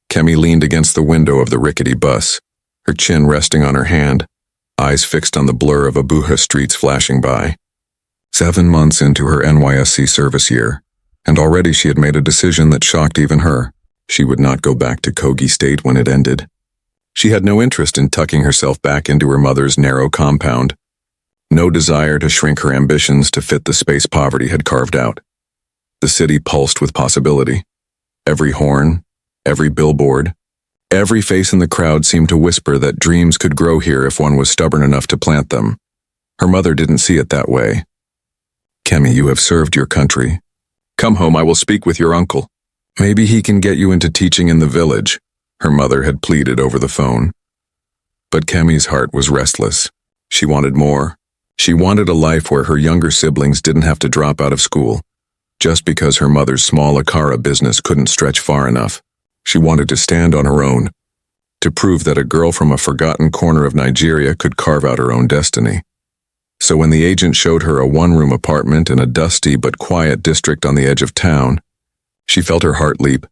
Kemi leaned against the window of the rickety bus, her chin resting on her hand, eyes fixed on the blur of Abuja streets flashing by. 7 months into her NYSC service year, and already she had made a decision that shocked even her. She would not go back to Kogi State when it ended. She had no interest in tucking herself back into her mother's narrow compound, no desire to shrink her ambitions to fit the space poverty had carved out. The city pulsed with possibility. Every horn, every billboard, every face in the crowd seemed to whisper that dreams could grow here if one was stubborn enough to plant them. Her mother didn't see it that way. "Kemi, you have served your country. Come home, I will speak with your uncle. Maybe he can get you into teaching in the village," her mother had pleaded over the phone. But Kemi's heart was restless. She wanted more. She wanted a life where her younger siblings didn't have to drop out of school, just because her mother's small Akara business couldn't stretch far enough. She wanted to stand on her own, to prove that a girl from a forgotten corner of Nigeria could carve out her own destiny. So when the agent showed her a one-room apartment in a dusty but quiet district on the edge of town, she felt her heart leap.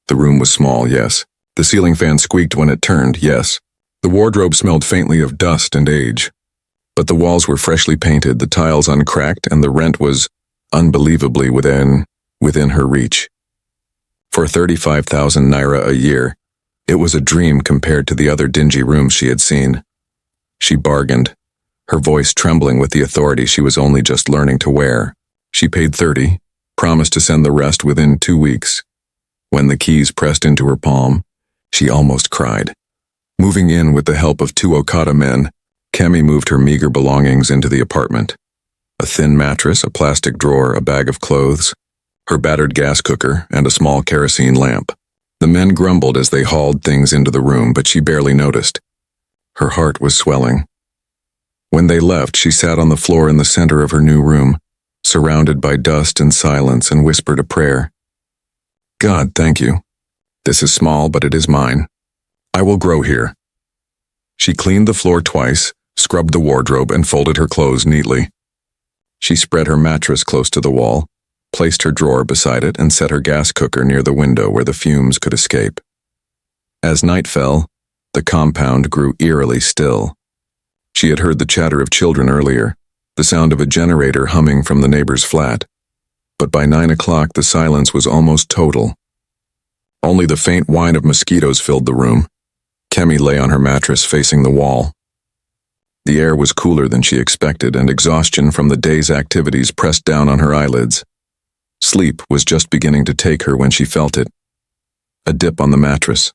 The room was small, yes. The ceiling fan squeaked when it turned, yes. The wardrobe smelled faintly of dust and age. But the walls were freshly painted, the tiles uncracked, and the rent was unbelievably within her reach. For 35,000 naira a year, it was a dream compared to the other dingy rooms she had seen. She bargained, her voice trembling with the authority she was only just learning to wear. She paid 30, promised to send the rest within 2 weeks. When the keys pressed into her palm, she almost cried. Moving in with the help of 2 Okada men, Kemi moved her meager belongings into the apartment. A thin mattress, a plastic drawer, a bag of clothes, her battered gas cooker, and a small kerosene lamp. The men grumbled as they hauled things into the room, but she barely noticed. Her heart was swelling. When they left, she sat on the floor in the center of her new room, surrounded by dust and silence, and whispered a prayer. "God, thank you. This is small, but it is mine. I will grow here." She cleaned the floor twice, scrubbed the wardrobe, and folded her clothes neatly. She spread her mattress close to the wall, placed her drawer beside it, and set her gas cooker near the window where the fumes could escape. As night fell, the compound grew eerily still. She had heard the chatter of children earlier, the sound of a generator humming from the neighbor's flat. But by 9 o'clock, the silence was almost total. Only the faint whine of mosquitoes filled the room. Kemi lay on her mattress facing the wall. The air was cooler than she expected, and exhaustion from the day's activities pressed down on her eyelids. Sleep was just beginning to take her when she felt it. A dip on the mattress.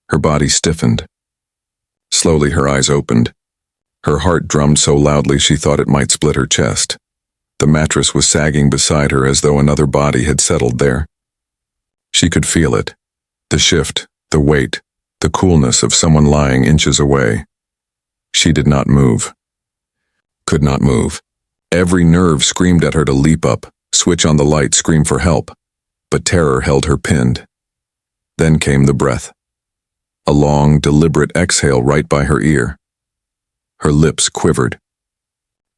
Her body stiffened. Slowly her eyes opened. Her heart drummed so loudly she thought it might split her chest. The mattress was sagging beside her as though another body had settled there. She could feel it. The shift, the weight, the coolness of someone lying inches away. She did not move. Could not move. Every nerve screamed at her to leap up, switch on the light, scream for help. But terror held her pinned. Then came the breath. A long, deliberate exhale right by her ear. Her lips quivered.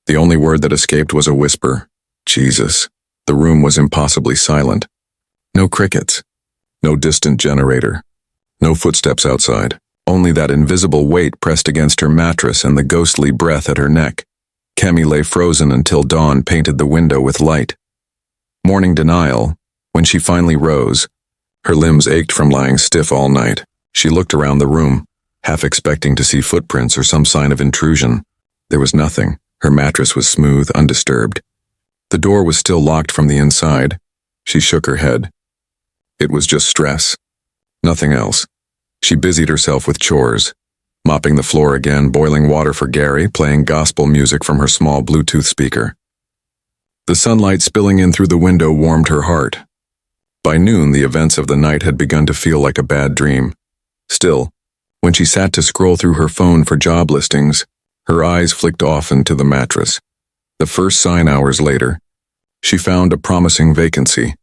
The only word that escaped was a whisper. Jesus. The room was impossibly silent. No crickets. No distant generator. No footsteps outside. Only that invisible weight pressed against her mattress and the ghostly breath at her neck. Kemi lay frozen until dawn painted the window with light. Morning denial. When she finally rose, her limbs ached from lying stiff all night. She looked around the room, half expecting to see footprints or some sign of intrusion. There was nothing. Her mattress was smooth, undisturbed. The door was still locked from the inside. She shook her head. It was just stress. Nothing else. She busied herself with chores, mopping the floor again, boiling water for Gary, playing gospel music from her small Bluetooth speaker. The sunlight spilling in through the window warmed her heart. By noon, the events of the night had begun to feel like a bad dream. Still, when she sat to scroll through her phone for job listings, her eyes flicked often to the mattress. The first sign hours later, she found a promising vacancy,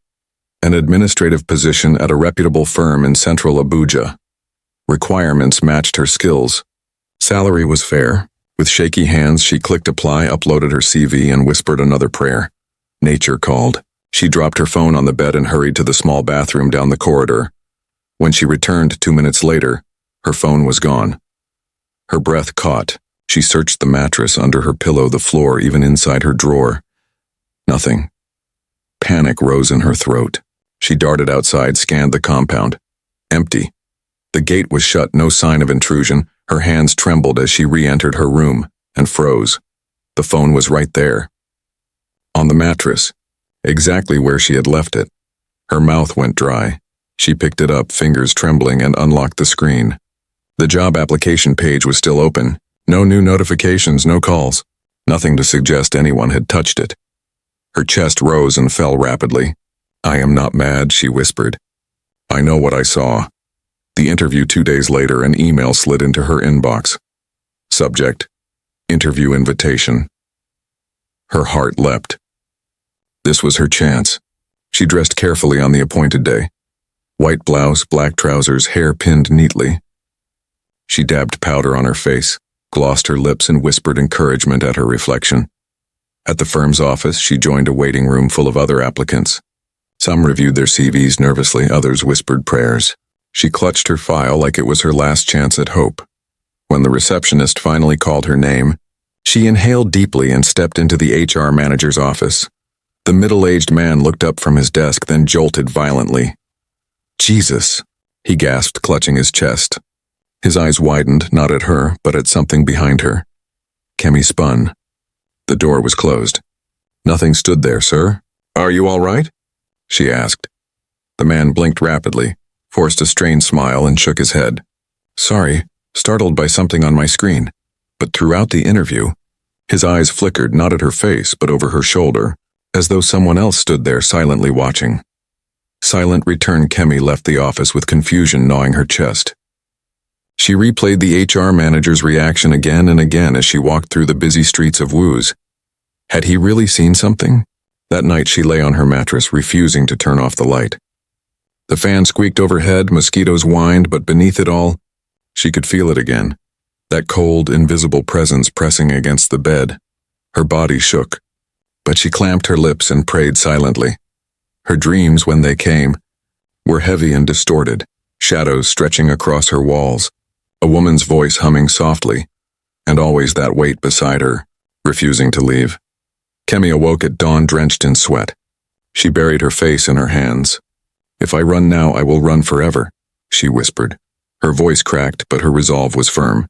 an administrative position at a reputable firm in central Abuja. Requirements matched her skills. Salary was fair. With shaky hands, she clicked apply, uploaded her CV, and whispered another prayer. Nature called. She dropped her phone on the bed and hurried to the small bathroom down the corridor. When she returned 2 minutes later, her phone was gone. Her breath caught. She searched the mattress, under her pillow, the floor, even inside her drawer. Nothing. Panic rose in her throat. She darted outside, scanned the compound. Empty. The gate was shut, no sign of intrusion. Her hands trembled as she re-entered her room and froze. The phone was right there. On the mattress, exactly where she had left it. Her mouth went dry. She picked it up, fingers trembling, and unlocked the screen. The job application page was still open. No new notifications, no calls. Nothing to suggest anyone had touched it. Her chest rose and fell rapidly. "I am not mad," she whispered. "I know what I saw." The interview 2 days later, an email slid into her inbox. Subject: interview invitation. Her heart leapt. This was her chance. She dressed carefully on the appointed day. White blouse, black trousers, hair pinned neatly. She dabbed powder on her face, glossed her lips, and whispered encouragement at her reflection. At the firm's office, she joined a waiting room full of other applicants. Some reviewed their CVs nervously, others whispered prayers. She clutched her file like it was her last chance at hope. When the receptionist finally called her name, she inhaled deeply and stepped into the HR manager's office. The middle-aged man looked up from his desk, then jolted violently. "Jesus," he gasped, clutching his chest. His eyes widened, not at her, but at something behind her. Kemi spun. The door was closed. "Nothing stood there, sir. Are you all right?" she asked. The man blinked rapidly, forced a strained smile, and shook his head. "Sorry, startled by something on my screen." But throughout the interview, his eyes flickered not at her face but over her shoulder, as though someone else stood there silently watching. Silent returned, Kemi left the office with confusion gnawing her chest. She replayed the HR manager's reaction again and again as she walked through the busy streets of Woo's. Had he really seen something? That night she lay on her mattress, refusing to turn off the light. The fan squeaked overhead, mosquitoes whined, but beneath it all, she could feel it again. That cold, invisible presence pressing against the bed. Her body shook, but she clamped her lips and prayed silently. Her dreams, when they came, were heavy and distorted, shadows stretching across her walls, a woman's voice humming softly, and always that weight beside her, refusing to leave. Kemi awoke at dawn drenched in sweat. She buried her face in her hands. "If I run now, I will run forever," she whispered. Her voice cracked, but her resolve was firm.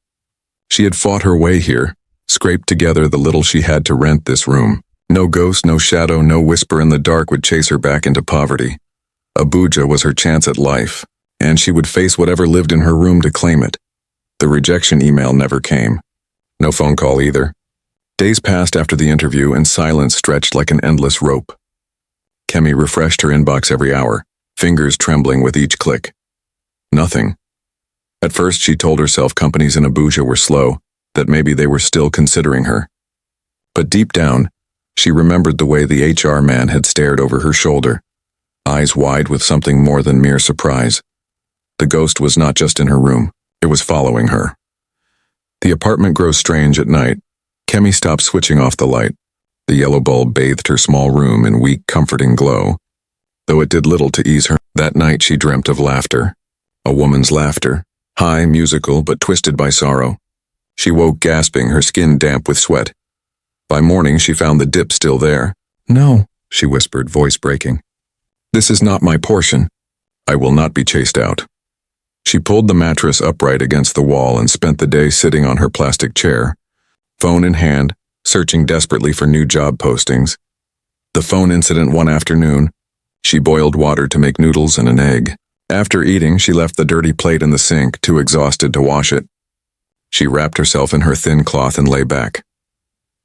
She had fought her way here, scraped together the little she had to rent this room. No ghost, no shadow, no whisper in the dark would chase her back into poverty. Abuja was her chance at life, and she would face whatever lived in her room to claim it. The rejection email never came. No phone call either. Days passed after the interview, and silence stretched like an endless rope. Kemi refreshed her inbox every hour, fingers trembling with each click. Nothing. At first she told herself companies in Abuja were slow, that maybe they were still considering her. But deep down, she remembered the way the HR man had stared over her shoulder, eyes wide with something more than mere surprise. The ghost was not just in her room, it was following her. The apartment grows strange at night. Kemi stopped switching off the light. The yellow bulb bathed her small room in weak, comforting glow. Though it did little to ease her, that night she dreamt of laughter. A woman's laughter, high, musical, but twisted by sorrow. She woke gasping, her skin damp with sweat. By morning she found the dip still there. "No," she whispered, voice breaking. "This is not my portion. I will not be chased out." She pulled the mattress upright against the wall and spent the day sitting on her plastic chair, phone in hand, searching desperately for new job postings. The phone incident one afternoon, she boiled water to make noodles and an egg. After eating, she left the dirty plate in the sink, too exhausted to wash it. She wrapped herself in her thin cloth and lay back.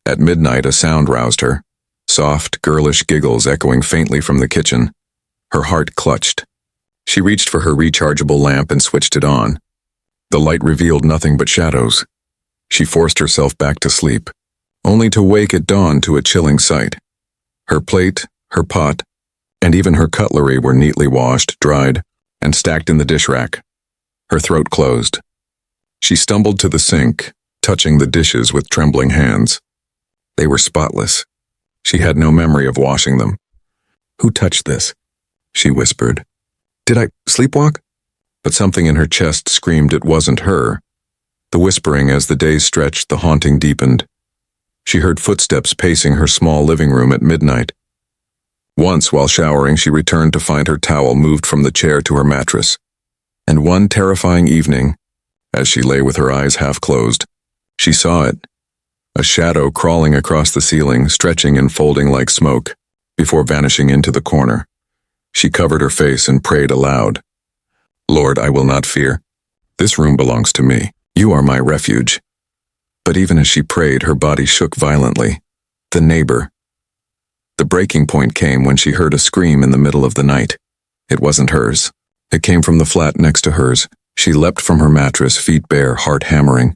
At midnight, a sound roused her, soft, girlish giggles echoing faintly from the kitchen. Her heart clutched. She reached for her rechargeable lamp and switched it on. The light revealed nothing but shadows. She forced herself back to sleep, only to wake at dawn to a chilling sight. Her plate, her pot, and even her cutlery were neatly washed, dried, and stacked in the dish rack. Her throat closed. She stumbled to the sink, touching the dishes with trembling hands. They were spotless. She had no memory of washing them. "Who touched this?" she whispered. "Did I sleepwalk?" but something in her chest screamed it wasn't her. The whispering as the days stretched, the haunting deepened. She heard footsteps pacing her small living room at midnight. Once, while showering, she returned to find her towel moved from the chair to her mattress. And one terrifying evening, as she lay with her eyes half closed, she saw it. A shadow crawling across the ceiling, stretching and folding like smoke, before vanishing into the corner. She covered her face and prayed aloud. Lord, I will not fear. This room belongs to me. You are my refuge. But even as she prayed, her body shook violently. The neighbor. The breaking point came when she heard a scream in the middle of the night. It wasn't hers. It came from the flat next to hers. She leapt from her mattress, feet bare, heart hammering.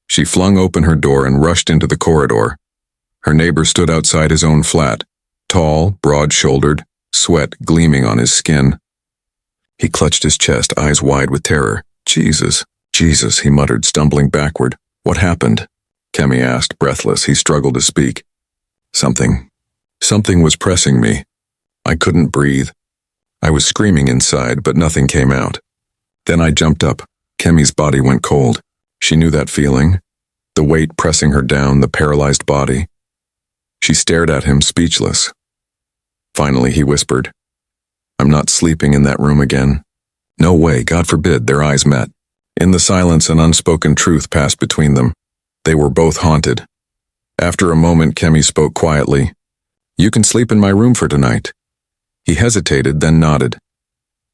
She flung open her door and rushed into the corridor. Her neighbor stood outside his own flat, tall, broad-shouldered, sweat gleaming on his skin. He clutched his chest, eyes wide with terror. Jesus, Jesus, he muttered, stumbling backward. What happened? Kemi asked, breathless. He struggled to speak. Something was pressing me. I couldn't breathe. I was screaming inside, but nothing came out. Then I jumped up. Kemi's body went cold. She knew that feeling. The weight pressing her down, the paralyzed body. She stared at him, speechless. Finally, he whispered, I'm not sleeping in that room again. No way, God forbid. Their eyes met. In the silence, an unspoken truth passed between them. They were both haunted. After a moment, Kemi spoke quietly. You can sleep in my room for tonight. He hesitated, then nodded.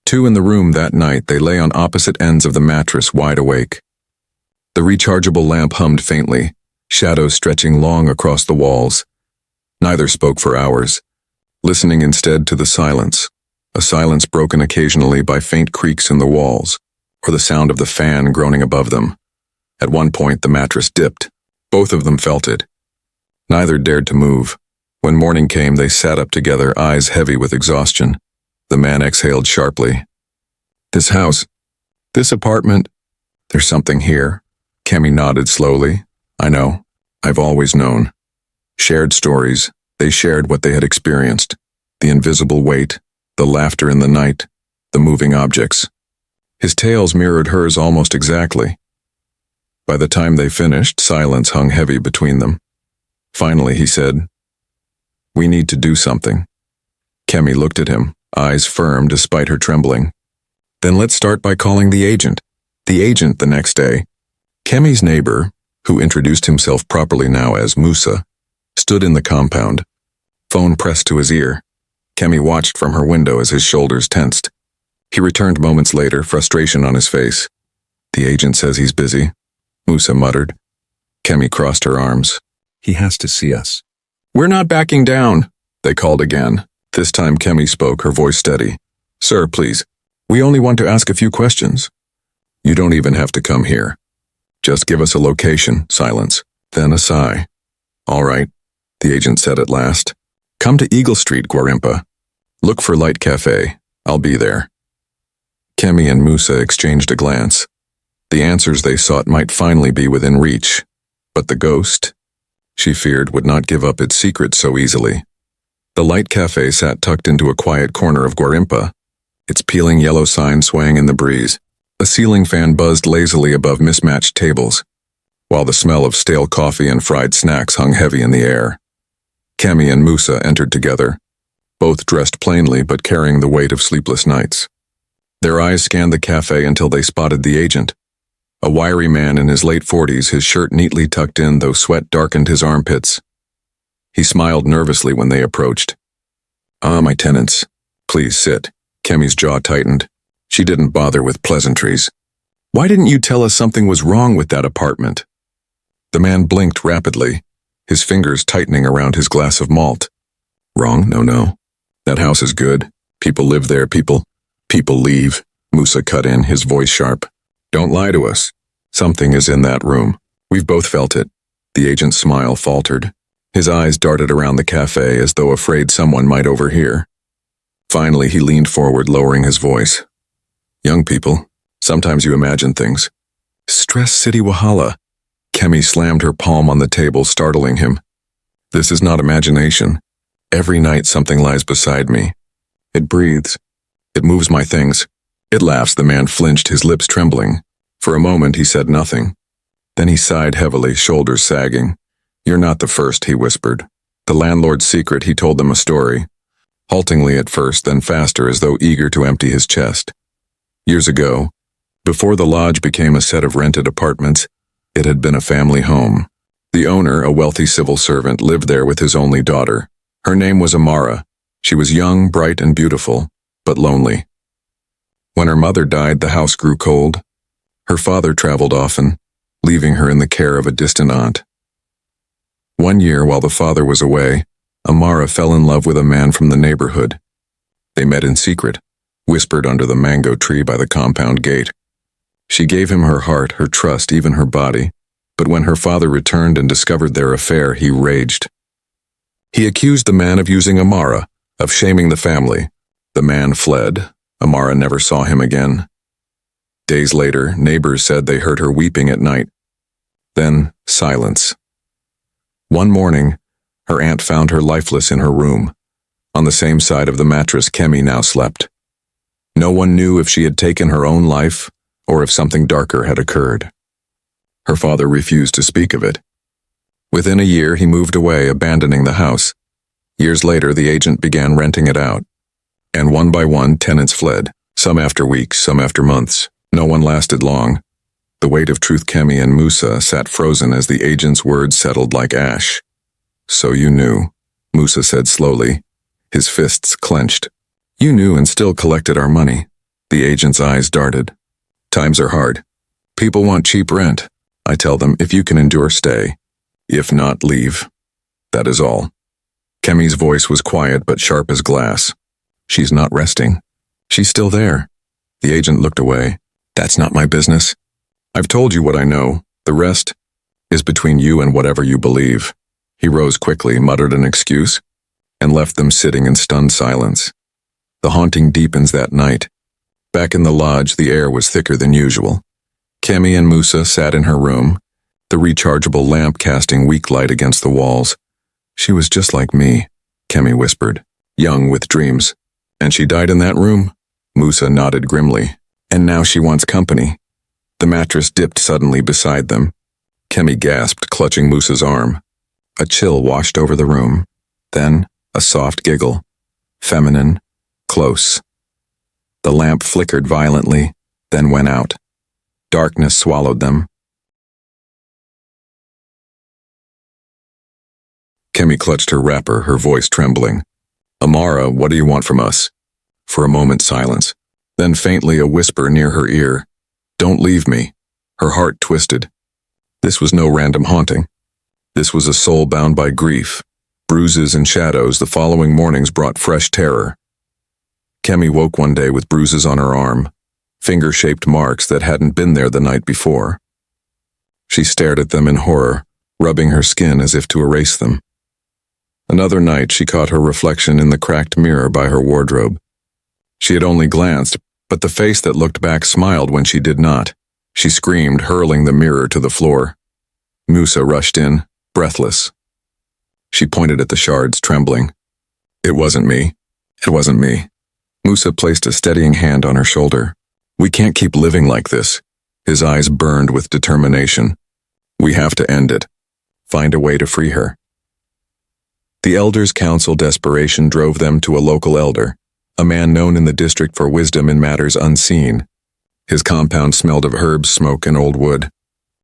Two in the room that night, they lay on opposite ends of the mattress, wide awake. The rechargeable lamp hummed faintly, shadows stretching long across the walls. Neither spoke for hours, listening instead to the silence, a silence broken occasionally by faint creaks in the walls, or the sound of the fan groaning above them. At one point, the mattress dipped. Both of them felt it. Neither dared to move. When morning came, they sat up together, eyes heavy with exhaustion. The man exhaled sharply. This house, this apartment, there's something here. Kemi nodded slowly. I know. I've always known. Shared stories. They shared what they had experienced. The invisible weight, the laughter in the night, the moving objects. His tales mirrored hers almost exactly. By the time they finished, silence hung heavy between them. Finally, he said, We need to do something. Kemi looked at him, eyes firm despite her trembling. Then let's start by calling the agent. The agent the next day. Kemi's neighbor, who introduced himself properly now as Musa, stood in the compound, phone pressed to his ear. Kemi watched from her window as his shoulders tensed. He returned moments later, frustration on his face. The agent says he's busy, Musa muttered. Kemi crossed her arms. He has to see us. We're not backing down, they called again. This time Kemi spoke, her voice steady. Sir, please. We only want to ask a few questions. You don't even have to come here. Just give us a location. Silence. Then a sigh. All right, the agent said at last. Come to Eagle Street, Gwarimpa. Look for Light Cafe. I'll be there. Kemi and Musa exchanged a glance. The answers they sought might finally be within reach. But the ghost, she feared, would not give up its secret so easily. The Light Cafe sat tucked into a quiet corner of Gwarimpa, its peeling yellow sign swaying in the breeze. A ceiling fan buzzed lazily above mismatched tables, while the smell of stale coffee and fried snacks hung heavy in the air. Kemi and Musa entered together, both dressed plainly but carrying the weight of sleepless nights. Their eyes scanned the cafe until they spotted the agent, a wiry man in his late 40s, his shirt neatly tucked in though sweat darkened his armpits. He smiled nervously when they approached. My tenants. Please sit. Kemi's jaw tightened. She didn't bother with pleasantries. Why didn't you tell us something was wrong with that apartment? The man blinked rapidly, his fingers tightening around his glass of malt. Wrong? No. That house is good. People live there, people leave. Musa cut in, his voice sharp. Don't lie to us. Something is in that room. We've both felt it. The agent's smile faltered. His eyes darted around the cafe as though afraid someone might overhear. Finally, he leaned forward, lowering his voice. Young people, sometimes you imagine things. Stress City Wahala. Kemi slammed her palm on the table, startling him. This is not imagination. Every night something lies beside me. It breathes. It moves my things. It laughs. The man flinched, his lips trembling. For a moment he said nothing. Then he sighed heavily, shoulders sagging. "You're not the first," he whispered. The landlord's secret. He told them a story. Haltingly at first, then faster, as though eager to empty his chest. Years ago, before the lodge became a set of rented apartments, it had been a family home. The owner, a wealthy civil servant, lived there with his only daughter. Her name was Amara. She was young, bright, and beautiful, but lonely. When her mother died, the house grew cold. Her father traveled often, leaving her in the care of a distant aunt. One year, while the father was away, Amara fell in love with a man from the neighborhood. They met in secret, whispered under the mango tree by the compound gate. She gave him her heart, her trust, even her body. But when her father returned and discovered their affair, he raged. He accused the man of using Amara, of shaming the family. The man fled. Amara never saw him again. Days later, neighbors said they heard her weeping at night. Then, silence. One morning, her aunt found her lifeless in her room. On the same side of the mattress Kemi now slept. No one knew if she had taken her own life or if something darker had occurred. Her father refused to speak of it. Within a year, he moved away, abandoning the house. Years later, the agent began renting it out. And one by one, tenants fled, some after weeks, some after months. No one lasted long. The weight of truth. Kemi and Musa sat frozen as the agent's words settled like ash. "So you knew," Musa said slowly, his fists clenched. "You knew and still collected our money." The agent's eyes darted. "Times are hard. People want cheap rent. I tell them, if you can endure, stay. If not, leave. That is all." Kemi's voice was quiet but sharp as glass. "She's not resting. She's still there." The agent looked away. "That's not my business. I've told you what I know. The rest is between you and whatever you believe." He rose quickly, muttered an excuse, and left them sitting in stunned silence. The haunting deepens that night. Back in the lodge, the air was thicker than usual. Kemi and Musa sat in her room, the rechargeable lamp casting weak light against the walls. "She was just like me," Kemi whispered, "young with dreams. And she died in that room?" Musa nodded grimly. "And now she wants company." The mattress dipped suddenly beside them. Kemi gasped, clutching Musa's arm. A chill washed over the room. Then, a soft giggle. Feminine, close. The lamp flickered violently, then went out. Darkness swallowed them. Kemi clutched her wrapper, her voice trembling. "Amara, what do you want from us?" For a moment, silence. Then faintly a whisper near her ear. "Don't leave me." Her heart twisted. This was no random haunting. This was a soul bound by grief. Bruises and shadows. The following mornings brought fresh terror. Kemi woke one day with bruises on her arm, finger-shaped marks that hadn't been there the night before. She stared at them in horror, rubbing her skin as if to erase them. Another night she caught her reflection in the cracked mirror by her wardrobe. She had only glanced, but the face that looked back smiled when she did not. She screamed, hurling the mirror to the floor. Musa rushed in, breathless. She pointed at the shards, trembling. "It wasn't me. It wasn't me." Musa placed a steadying hand on her shoulder. "We can't keep living like this." His eyes burned with determination. "We have to end it. Find a way to free her." The elders' council desperation drove them to a local elder, a man known in the district for wisdom in matters unseen. His compound smelled of herbs, smoke, and old wood.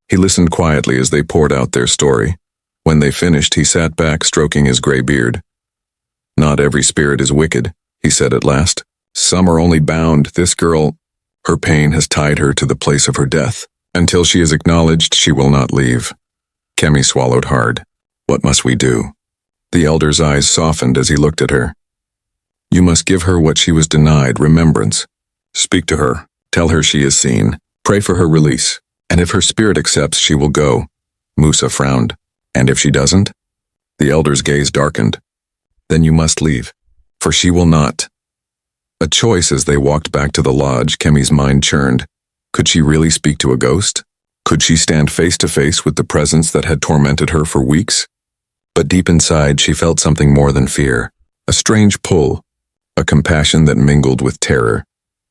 He listened quietly as they poured out their story. When they finished, he sat back, stroking his gray beard. "Not every spirit is wicked," he said at last. "Some are only bound. This girl, her pain has tied her to the place of her death. Until she is acknowledged, she will not leave." Kemi swallowed hard. "What must we do?" The elder's eyes softened as he looked at her. "You must give her what she was denied, remembrance. Speak to her. Tell her she is seen. Pray for her release. And if her spirit accepts, she will go." Musa frowned. "And if she doesn't?" The elder's gaze darkened. "Then you must leave, for she will not." A choice as they walked back to the lodge. Kemi's mind churned. Could she really speak to a ghost? Could she stand face to face with the presence that had tormented her for weeks? But deep inside, she felt something more than fear. A strange pull, a compassion that mingled with terror.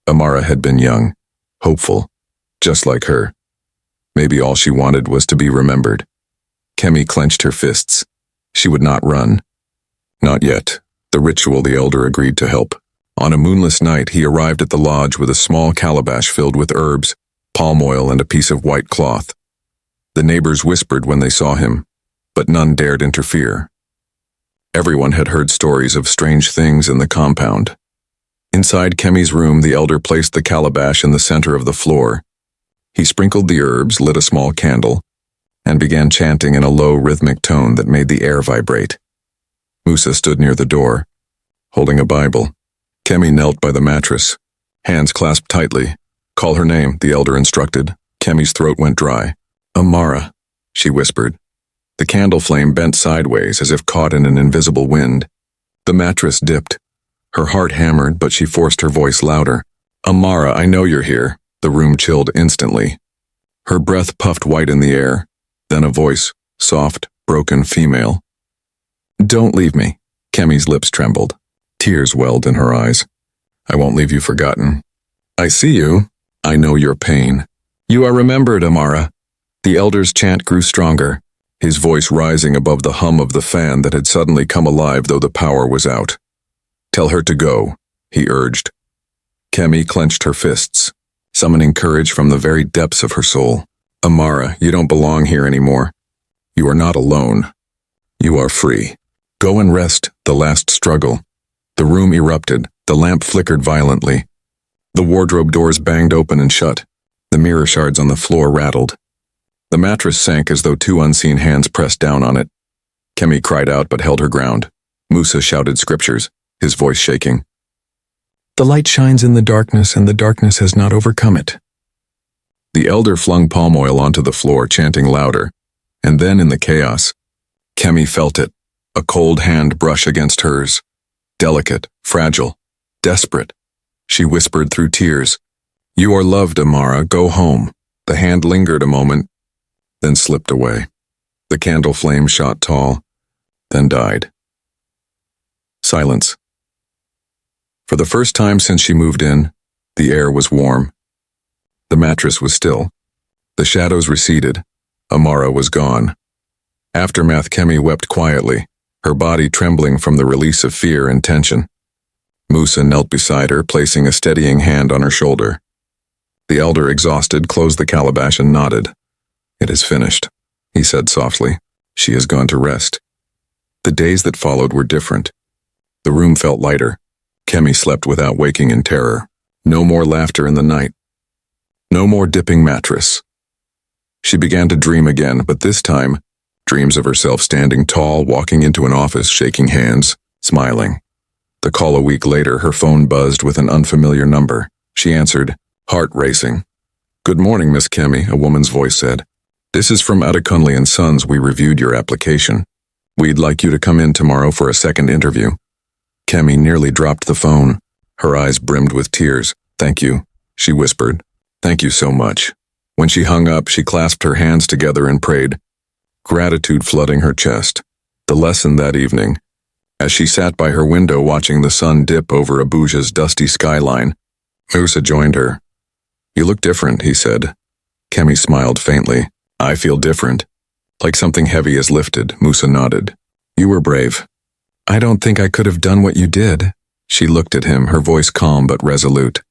Amara had been young, hopeful, just like her. Maybe all she wanted was to be remembered. Kemi clenched her fists. She would not run. Not yet. The ritual the elder agreed to help. On a moonless night, he arrived at the lodge with a small calabash filled with herbs, palm oil, and a piece of white cloth. The neighbors whispered when they saw him, but none dared interfere. Everyone had heard stories of strange things in the compound. Inside Kemi's room, the elder placed the calabash in the center of the floor. He sprinkled the herbs, lit a small candle, and began chanting in a low, rhythmic tone that made the air vibrate. Musa stood near the door, holding a Bible. Kemi knelt by the mattress, hands clasped tightly. "Call her name," the elder instructed. Kemi's throat went dry. "Amara," she whispered. The candle flame bent sideways as if caught in an invisible wind. The mattress dipped. Her heart hammered, but she forced her voice louder. "Amara, I know you're here." The room chilled instantly. Her breath puffed white in the air, then a voice, soft, broken, female. "Don't leave me." Kemi's lips trembled. Tears welled in her eyes. "I won't leave you forgotten. I see you. I know your pain. You are remembered, Amara." The elder's chant grew stronger, his voice rising above the hum of the fan that had suddenly come alive though the power was out. "Tell her to go," he urged. Kemi clenched her fists, summoning courage from the very depths of her soul. "Amara, you don't belong here anymore. You are not alone. You are free. Go and rest." The last struggle. The room erupted, the lamp flickered violently. The wardrobe doors banged open and shut. The mirror shards on the floor rattled. The mattress sank as though two unseen hands pressed down on it. Kemi cried out but held her ground. Musa shouted scriptures, his voice shaking. "The light shines in the darkness, and the darkness has not overcome it." The elder flung palm oil onto the floor, chanting louder. And then in the chaos, Kemi felt it, a cold hand brush against hers. Delicate, fragile, desperate. She whispered through tears, "You are loved, Amara, go home." The hand lingered a moment, then slipped away. The candle flame shot tall, then died. Silence. For the first time since she moved in, the air was warm. The mattress was still. The shadows receded. Amara was gone. Aftermath. Kemi wept quietly, her body trembling from the release of fear and tension. Musa knelt beside her, placing a steadying hand on her shoulder. The elder, exhausted, closed the calabash and nodded. "It is finished," he said softly. "She has gone to rest." The days that followed were different. The room felt lighter. Kemi slept without waking in terror. No more laughter in the night. No more dipping mattress. She began to dream again, but this time, dreams of herself standing tall, walking into an office, shaking hands, smiling. The call a week later, her phone buzzed with an unfamiliar number. She answered, heart racing. "Good morning, Miss Kemi," a woman's voice said. "This is from Adekunle & Sons. We reviewed your application. We'd like you to come in tomorrow for a second interview." Kemi nearly dropped the phone. Her eyes brimmed with tears. "Thank you," she whispered. "Thank you so much." When she hung up, she clasped her hands together and prayed, gratitude flooding her chest. The lesson that evening, as she sat by her window watching the sun dip over Abuja's dusty skyline, Musa joined her. "You look different," he said. Kemi smiled faintly. "I feel different." Like something heavy is lifted, Musa nodded. "You were brave." "I don't think I could have done what you did." She looked at him, her voice calm but resolute.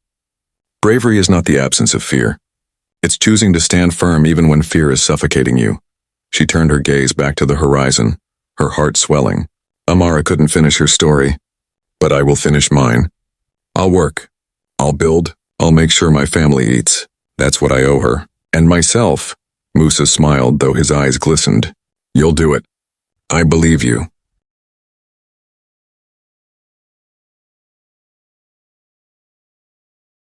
Bravery is not the absence of fear. It's choosing to stand firm even when fear is suffocating you. She turned her gaze back to the horizon, her heart swelling. Amara couldn't finish her story, but I will finish mine. I'll work. I'll build. I'll make sure my family eats. That's what I owe her. And myself. Musa smiled, though his eyes glistened. You'll do it. I believe you.